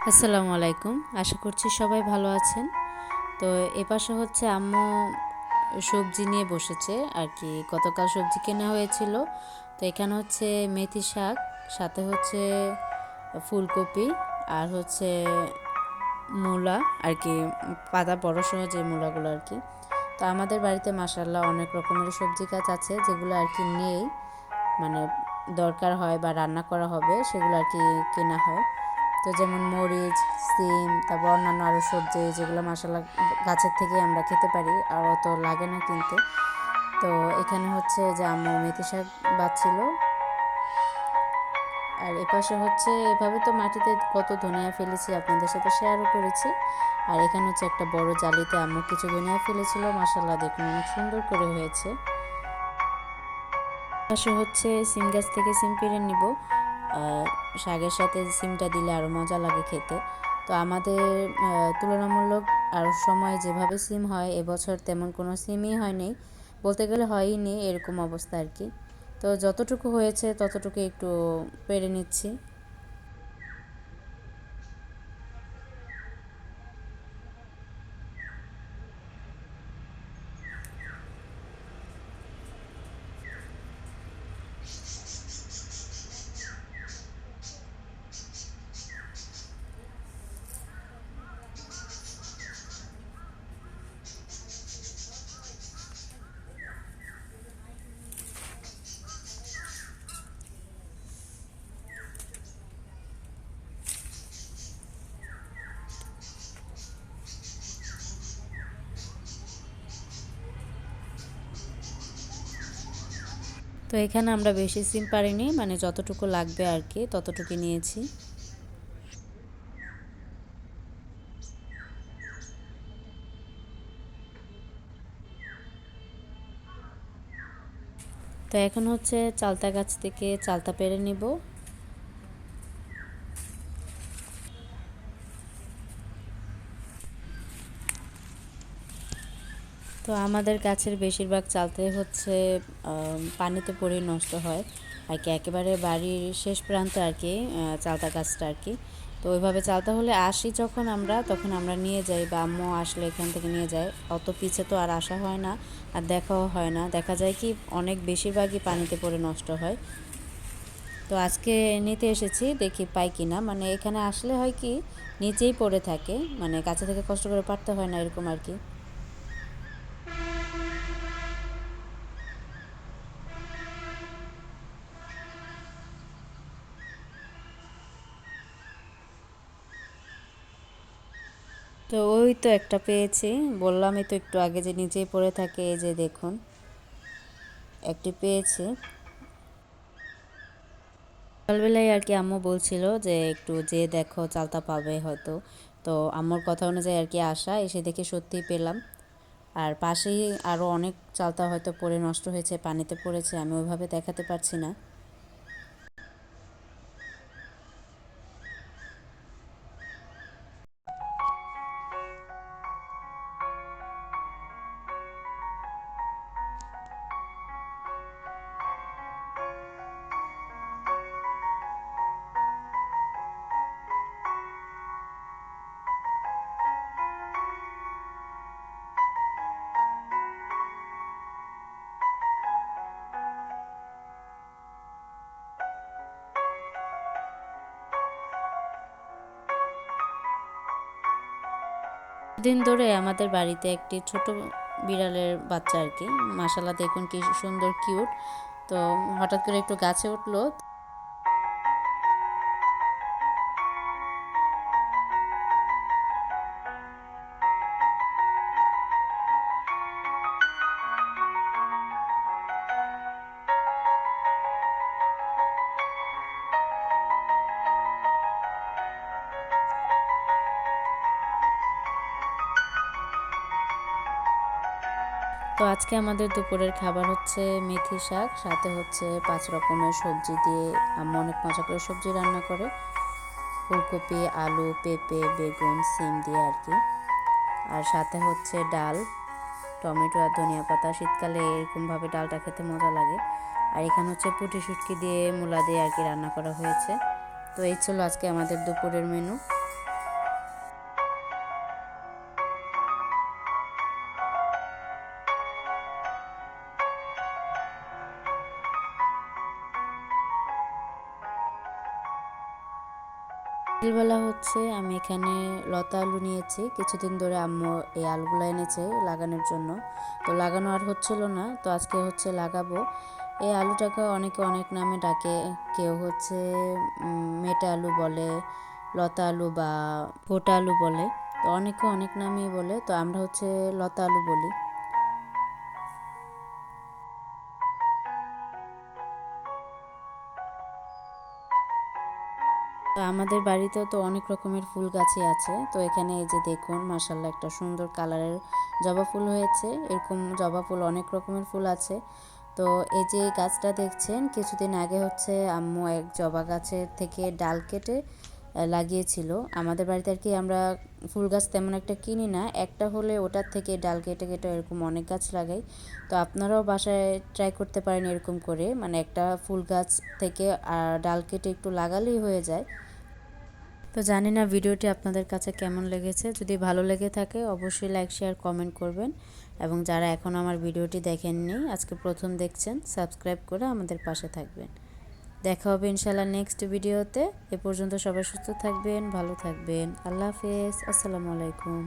আসসালামু আলাইকুম। আশা করছি সবাই ভালো আছেন। তো এপাশে হচ্ছে আম্মু সবজি নিয়ে বসেছে আর কি। গতকাল সবজি কেনা হয়েছিল। তো এখানে হচ্ছে মেথি শাক, সাথে হচ্ছে ফুলকপি আর হচ্ছে মূলা আর কি, পাতা বড় সহ যে মূলাগুলো আর কি। তো আমাদের বাড়িতে মাশাআল্লাহ অনেক রকমের সবজি গাছ আছে যেগুলো আর কি নেই, মানে দরকার হয় বা রান্না করা হবে সেগুলো আর কি কেনা হয়। তো যেমন মরিচ, সিম, তারপর অন্যান্য আরও সবজি যেগুলো মাসাল্লাহ গাছের থেকে আমরা খেতে পারি আর অত লাগে না কিনতে। তো এখানে হচ্ছে যে আম্মু মেথি শাক বাছছিল। আর এপাশে হচ্ছে এভাবে তো মাটিতে কত ধনিয়া ফেলেছি আপনাদের সাথে শেয়ারও করেছি। আর এখানে হচ্ছে একটা বড় জালিতে আম্মু কিছু ধনিয়া ফেলেছিল, মাসাল্লাহ দেখুন অনেক সুন্দর করে হয়েছে। পাশে হচ্ছে সিম গাছ থেকে সিম পেড়ে নিব। শাকের সাথে সিমটা দিলে আরও মজা লাগে খেতে। তো আমাদের তুলনামূলক আর সময় যেভাবে সিম হয়, এবছর তেমন কোনো সিমই হয়নি, বলতে গেলে হয়ই নি এরকম অবস্থা আর কি। তো যতটুকু হয়েছে ততটুকু একটু পেড়ে নিচ্ছি। তো এখানে আমরা বেশি সিম পারিনি, মানে যতটুকু লাগবে আর কি ততটুকু নিয়েছি। তো এখন হচ্ছে চালতা গাছ থেকে চালতা পেড়ে নিব। তো আমাদের গাছের বেশিরভাগ চালতাই হচ্ছে পানিতে পড়ে নষ্ট হয় আর কি, একেবারে বাড়ির শেষ প্রান্তে আর কি চালতা গাছটা আর কি। তো ওইভাবে চালতা হলে আসি যখন আমরা, তখন আমরা নিয়ে যাই বা আম্মু আসলে এখান থেকে নিয়ে যায়। অত পিছে তো আর আসা হয় না, আর দেখাও হয় না। দেখা যায় কি অনেক বেশিরভাগই পানিতে পড়ে নষ্ট হয়। তো আজকে নিতে এসেছি, দেখি পাই কিনা। মানে এখানে আসলে হয় কি নিচেই পড়ে থাকে, মানে কাছে থেকে কষ্ট করে পারতে হয় না এরকম আর কি। তো ওই তো একটা পেয়েছি, বললামই তো একটু আগে যে নিচেই পড়ে থাকে, এই যে দেখুন একটি পেয়েছি। সকালবেলায় আর কি আম্মু বলছিল যে একটু যে দেখো চালতা পাবে হয়তো। তো আম্মুর কথা অনুযায়ী আর কি আসা, এসে দেখে সত্যিই পেলাম। আর পাশেই আরও অনেক চালতা হয়তো পড়ে নষ্ট হয়েছে, পানিতে পড়েছে, আমি ওইভাবে দেখাতে পারছি না। দিন ধরে আমাদের বাড়িতে একটি ছোট বিড়ালের বাচ্চা আর কি, মাশাআল্লাহ দেখুন কি সুন্দর কিউট। তো হঠাৎ করে একটু গাছে উঠলো। তো আজকে আমাদের দুপুরের খাবার হচ্ছে মেথি শাক, সাথে হচ্ছে 5 রকমের সবজি দিয়ে। আম্মু অনেক মজা করে সবজি রান্না করে, ফুলকপি, আলু, পেঁপে, বেগুন, সিম দিয়ে আর কি। আর সাথে হচ্ছে ডাল, টমেটো আর ধনিয়া পাতা। শীতকালে এরকমভাবে ডালটা খেতে মজা লাগে। আর এখানে হচ্ছে পুঁটি শুটকি দিয়ে মূলা দিয়ে আর কি রান্না করা হয়েছে। তো এই ছিল আজকে আমাদের দুপুরের মেনু। বিকেলবেলা হচ্ছে আমি এখানে লতা আলু নিয়েছি, কিছুদিন ধরে আম্মু এই আলুগুলো এনেছে লাগানোর জন্য। তো লাগানো আর হচ্ছিল না, তো আজকে হচ্ছে লাগাবো। এই আলুটাকে অনেকে অনেক নামে ডাকে, কেউ হচ্ছে মেটা আলু বলে, লতা আলু বা গোটা আলু বলে, তো অনেকে অনেক নামেই বলে, তো আমরা হচ্ছে লতা আলু বলি। তো আমাদের বাড়িতেও তো অনেক রকমের ফুল গাছই আছে। তো এখানে এই যে দেখুন, মাশাআল্লাহ একটা সুন্দর কালারের জবা ফুল হয়েছে। এরকম জবা ফুল অনেক রকমের ফুল আছে। তো এই যে গাছটা দেখছেন, কিছুদিন আগে হচ্ছে আম্মু এক জবা গাছের থেকে ডাল কেটে লাগিয়েছিল। আমাদের বাড়িতে আর কি আমরা ফুল গাছ তেমন একটা কিনি না, একটা হলে ওটার থেকে ডাল কেটে কেটে এরকম অনেক গাছ লাগাই। তো আপনারাও বাসায় ট্রাই করতে পারেন এরকম করে, মানে একটা ফুল গাছ থেকে ডাল কেটে একটু লাগালেই হয়ে যায়। তো জানি না ভিডিওটি আপনাদের কাছে কেমন লেগেছে। যদি ভালো লেগে থাকে অবশ্যই লাইক শেয়ার কমেন্ট করবেন, এবং যারা এখন আমার ভিডিওটি দেখেননি, আজকে প্রথম দেখছেন, সাবস্ক্রাইব করে আমাদের পাশে থাকবেন। দেখা হবে ইনশাআল্লাহ নেক্সট ভিডিওতে। এ পর্যন্ত সবাই সুস্থ থাকবেন, ভালো থাকবেন। আল্লাহ হাফেজ, আসসালামু আলাইকুম।